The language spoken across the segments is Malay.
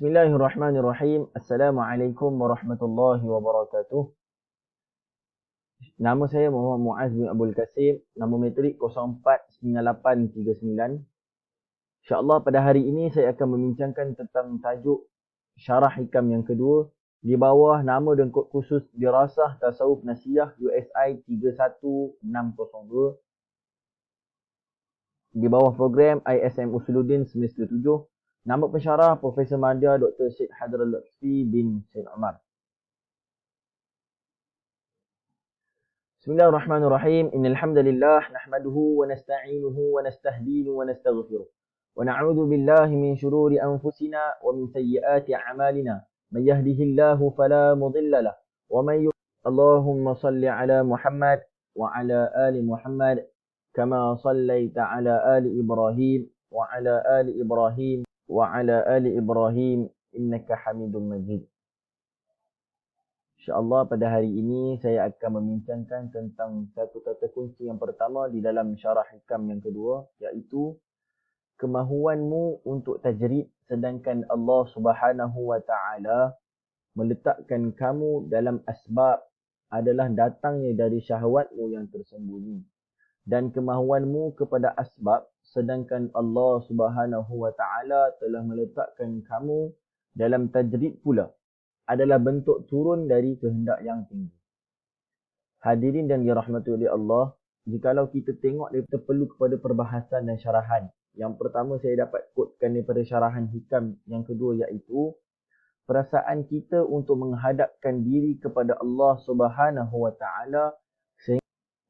Bismillahirrahmanirrahim. Assalamualaikum warahmatullahi wabarakatuh. Nama saya Muhammad Muaz bin Abdul Kasim. Nama metrik 049839. InsyaAllah pada hari ini saya akan membincangkan tentang tajuk syarah hikam yang kedua di bawah nama dan kod khusus Dirasah Tasawuf Nasiyah USI 31602 di bawah program ISM Usuluddin semester 7. Nama pensyarah Profesor Madya Dr. Syed Hadrah Lutfi bin Syed Omar. Bismillahirrahmanirrahim. Innal hamdalillah nahmaduhu wa nasta'inuhu wa nastahdihi wa nastaghfiruh. Wa na'udzu billahi min shururi anfusina wa min sayyiati a'malina. Man yahdihillahu fala mudilla lahu wa man yudlil. Allahumma shalli ala Muhammad wa ala ali Muhammad kama shallaita ala ali Ibrahim wa ala ali Ibrahim wa ala ali Ibrahim innaka Hamidum Majid. InsyaAllah pada hari ini saya akan membincangkan tentang satu kata kunci yang pertama di dalam syarah hikam yang kedua, iaitu kemahuanmu untuk tajrid, sedangkan Allah Subhanahu wa taala meletakkan kamu dalam asbab adalah datangnya dari syahwatmu yang tersembunyi, dan kemahuanmu kepada asbab sedangkan Allah Subhanahu wa taala telah meletakkan kamu dalam tajrid pula adalah bentuk turun dari kehendak yang tinggi. Hadirin dan dirahmati oleh Allah, jikalau kita tengok kita perlu kepada perbahasan dan syarahan. Yang pertama saya dapat kutkan daripada syarahan hikam yang kedua, iaitu perasaan kita untuk menghadapkan diri kepada Allah Subhanahu wa taala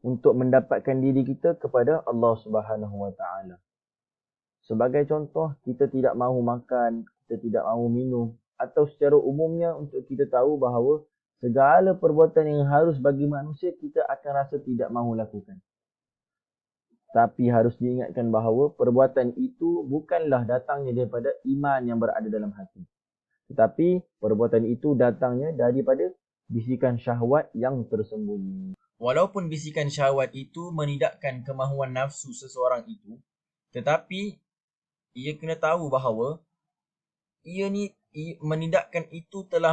untuk mendapatkan diri kita kepada Allah Subhanahu wa taala. Sebagai contoh, kita tidak mahu makan, kita tidak mahu minum, atau secara umumnya untuk kita tahu bahawa segala perbuatan yang harus bagi manusia kita akan rasa tidak mahu lakukan. Tapi harus diingatkan bahawa perbuatan itu bukanlah datangnya daripada iman yang berada dalam hati. Tetapi perbuatan itu datangnya daripada bisikan syahwat yang tersembunyi. Walaupun bisikan syahwat itu menidakkan kemahuan nafsu seseorang itu, tetapi ia kena tahu bahawa menidakkan itu telah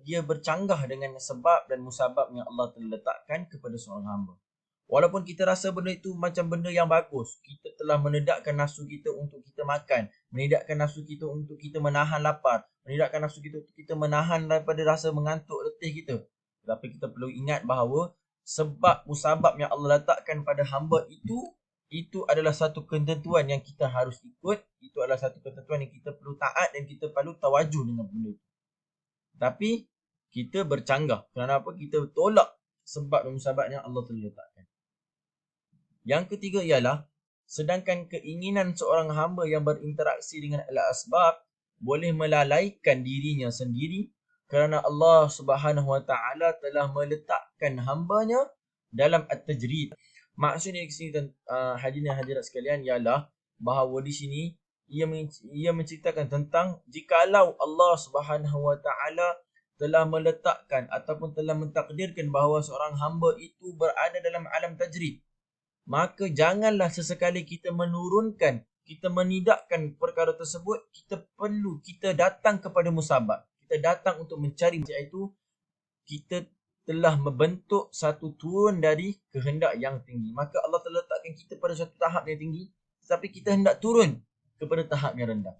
dia bercanggah dengan sebab dan musabab yang Allah telah letakkan kepada seorang hamba. Walaupun kita rasa benda itu macam benda yang bagus, kita telah menidakkan nafsu kita untuk kita makan, menidakkan nafsu kita untuk kita menahan lapar, menidakkan nafsu kita untuk kita menahan daripada rasa mengantuk letih kita. Tetapi kita perlu ingat bahawa sebab musabab yang Allah letakkan pada hamba itu adalah satu ketentuan yang kita harus ikut. Itu adalah satu ketentuan yang kita perlu taat dan kita perlu tawajuh dengan benda itu. Tapi kita bercanggah. Kenapa? Kita tolak sebab dan musabab yang Allah telah letakkan. Yang ketiga ialah, sedangkan keinginan seorang hamba yang berinteraksi dengan al-asbab boleh melalaikan dirinya sendiri, kerana Allah Subhanahu wa taala telah meletakkan hambanya dalam at-tajrid. Maksudnya di sini hadirin dan hadirat sekalian ialah bahawa di sini ia menceritakan tentang jikalau Allah Subhanahu wa taala telah meletakkan ataupun telah mentakdirkan bahawa seorang hamba itu berada dalam alam tajrid, maka janganlah sesekali kita menurunkan, kita menidakkan perkara tersebut. Kita datang kepada musabab. Kita datang untuk mencari, iaitu kita telah membentuk satu turun dari kehendak yang tinggi. Maka Allah telah letakkan kita pada satu tahap yang tinggi, tetapi kita hendak turun kepada tahap yang rendah.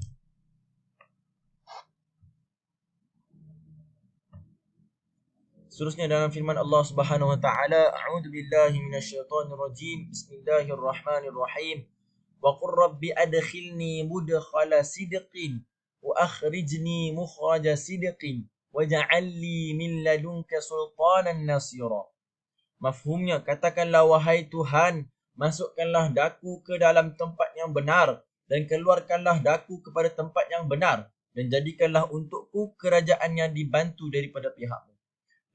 Seterusnya dalam firman Allah Subhanahu wa taala, a'udzu billahi minasyaitonir rajim. Bismillahirrahmanirrahim. Wa qur rabbi adkhilni mudkhala sidqin wa akhrijni mukhraja sidqin waj'al li min ladunka sultanan nasira. Mafhumnya, katakanlah wahai Tuhan, masukkanlah daku ke dalam tempat yang benar dan keluarkanlah daku kepada tempat yang benar, dan jadikanlah untukku kerajaan yang dibantu daripada pihakmu.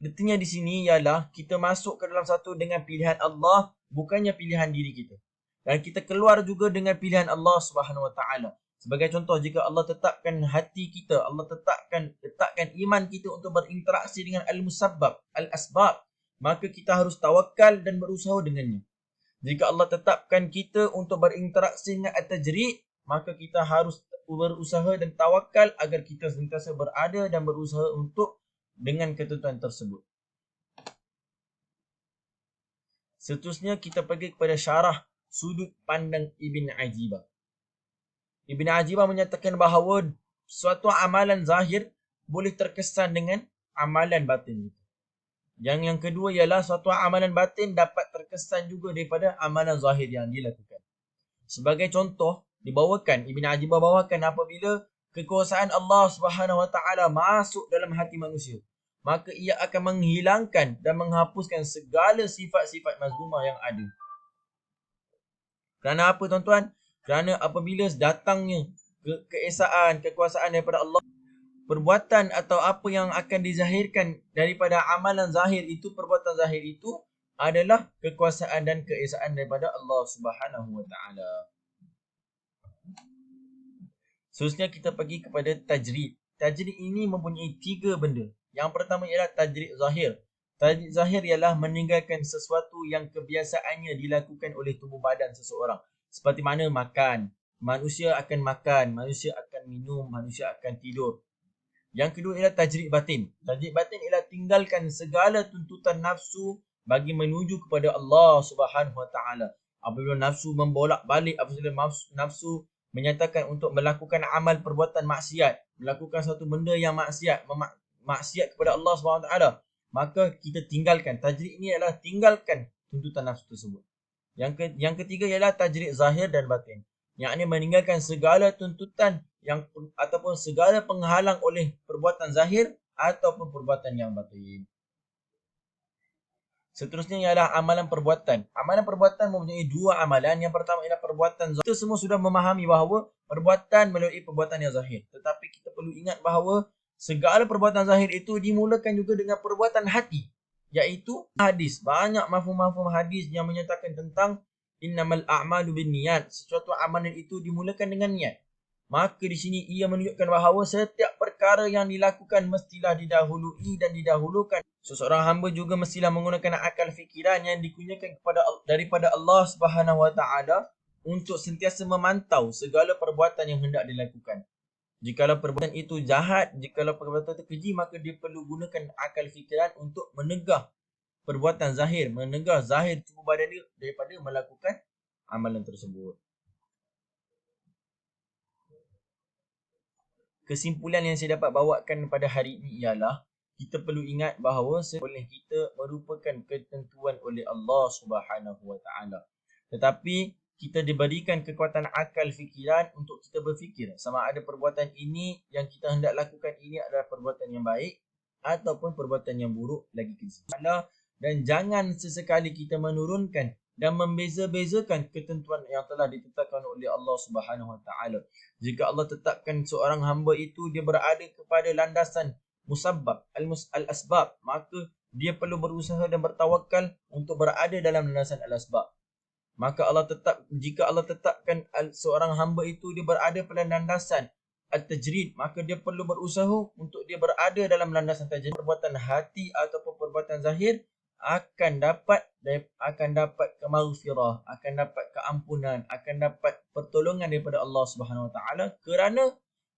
Artinya di sini ialah kita masuk ke dalam satu dengan pilihan Allah, bukannya pilihan diri kita. Dan kita keluar juga dengan pilihan Allah Subhanahu wa taala. Sebagai contoh, jika Allah tetapkan hati kita, Allah letakkan iman kita untuk berinteraksi dengan al-musabbab, al-asbab, maka kita harus tawakal dan berusaha dengannya. Jika Allah tetapkan kita untuk berinteraksi dengan at-tajrid, maka kita harus berusaha dan tawakal agar kita sentiasa berada dan berusaha untuk dengan ketentuan tersebut. Seterusnya kita pergi kepada syarah sudut pandang Ibn Ajibah. Ibn Ajibah menyatakan bahawa suatu amalan zahir boleh terkesan dengan amalan batin. Yang kedua ialah suatu amalan batin dapat terkesan juga daripada amalan zahir yang dilakukan. Sebagai contoh, dibawakan Ibn Ajibah bawakan apabila kekuasaan Allah Subhanahu Wa Taala masuk dalam hati manusia, maka ia akan menghilangkan dan menghapuskan segala sifat-sifat mazmumah yang ada. Kerana apa tuan-tuan? Kerana apabila datangnya keesaan, kekuasaan daripada Allah, perbuatan atau apa yang akan dizahirkan daripada amalan zahir itu, perbuatan zahir itu adalah kekuasaan dan keesaan daripada Allah Subhanahu Wa Taala. Seterusnya kita pergi kepada tajrid. Tajrid ini mempunyai 3 benda. Yang pertama ialah tajrid zahir. Tajrid zahir ialah meninggalkan sesuatu yang kebiasaannya dilakukan oleh tubuh badan seseorang. Seperti mana makan. Manusia akan makan, manusia akan minum, manusia akan tidur. Yang kedua ialah tajrid batin. Tajrid batin ialah tinggalkan segala tuntutan nafsu bagi menuju kepada Allah Subhanahu Wa Taala. Apabila nafsu membolak-balik, apabila nafsu menyatakan untuk melakukan amal perbuatan maksiat, melakukan satu benda yang maksiat, maksiat kepada Allah Subhanahu Wa Taala, maka kita tinggalkan. Tajrid ini adalah tinggalkan tuntutan nafsu tersebut. Yang ketiga ialah tajrid zahir dan batin. Yang ini meninggalkan segala tuntutan yang ataupun segala penghalang oleh perbuatan zahir ataupun perbuatan yang batin. Seterusnya ialah amalan perbuatan. Amalan perbuatan mempunyai 2 amalan. Yang pertama ialah perbuatan zahir. Kita semua sudah memahami bahawa perbuatan melalui perbuatan yang zahir. Tetapi kita perlu ingat bahawa segala perbuatan zahir itu dimulakan juga dengan perbuatan hati. Iaitu hadis. Banyak mafhum-mafhum hadis yang menyatakan tentang innamal a'malu binniyat. Sesuatu amalan itu dimulakan dengan niat. Maka di sini ia menunjukkan bahawa setiap perkara yang dilakukan mestilah didahului dan didahulukan. Seseorang hamba juga mestilah menggunakan akal fikiran yang dikurniakan daripada Allah Subhanahu Wa Taala untuk sentiasa memantau segala perbuatan yang hendak dilakukan. Jikalau perbuatan itu jahat, jikalau perbuatan itu keji, maka dia perlu gunakan akal fikiran untuk menegah perbuatan zahir, menegah zahir tubuh badan dia daripada melakukan amalan tersebut. Kesimpulan yang saya dapat bawakan pada hari ini ialah kita perlu ingat bahawa oleh kita merupakan ketentuan oleh Allah Subhanahu Wa Taala. Tetapi kita diberikan kekuatan akal fikiran untuk kita berfikir sama ada perbuatan ini yang kita hendak lakukan ini adalah perbuatan yang baik ataupun perbuatan yang buruk lagi keji. Dan jangan sesekali kita menurunkan dan membeza-bezakan ketentuan yang telah ditetapkan oleh Allah Subhanahu Wa Taala. Jika Allah tetapkan seorang hamba itu dia berada kepada landasan musabbab al-asbab, maka dia perlu berusaha dan bertawakal untuk berada dalam landasan al-asbab. Maka jika Allah tetapkan seorang hamba itu dia berada pada landasan al-tajrid, maka dia perlu berusaha untuk dia berada dalam landasan tajrid. Perbuatan hati ataupun perbuatan zahir akan dapat kemaghfirah, akan dapat keampunan, akan dapat pertolongan daripada Allah Subhanahu Wa Taala kerana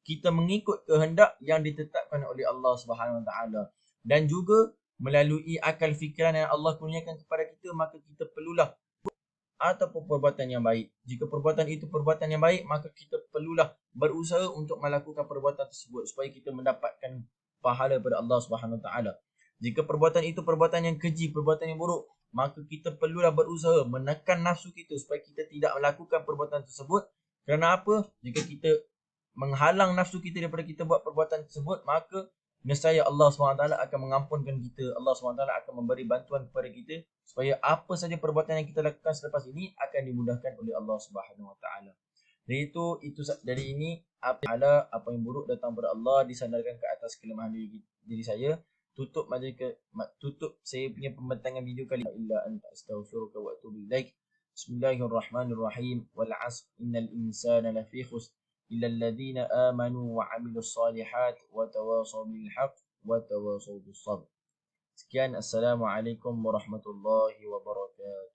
kita mengikut kehendak yang ditetapkan oleh Allah Subhanahu Wa Taala. Dan juga melalui akal fikiran yang Allah kurniakan kepada kita, maka kita perlulah ataupun perbuatan yang baik. Jika perbuatan itu perbuatan yang baik, maka kita perlulah berusaha untuk melakukan perbuatan tersebut supaya kita mendapatkan pahala daripada Allah Subhanahu Wa Taala. Jika perbuatan itu perbuatan yang keji, perbuatan yang buruk, maka kita perlulah berusaha menekan nafsu kita supaya kita tidak melakukan perbuatan tersebut. Kerana apa? Jika kita menghalang nafsu kita daripada kita buat perbuatan tersebut, maka nescaya Allah SWT akan mengampunkan kita. Allah SWT akan memberi bantuan kepada kita supaya apa saja perbuatan yang kita lakukan selepas ini akan dimudahkan oleh Allah SWT. Dari itu dari ini apa yang buruk datang daripada Allah disandarkan ke atas kelemahan diri saya. Tutup saya punya pembentangan video kali illa anta astaghfiruka wa atubu ilaik. Bismillahirrahmanirrahim. Wal 'asr innal insana lafi khusr illa alladhina amanu wa 'amilus solihat wa tawasaw bil haqq wa tawasaw bis sabr. Sekian, assalamualaikum warahmatullahi wabarakatuh.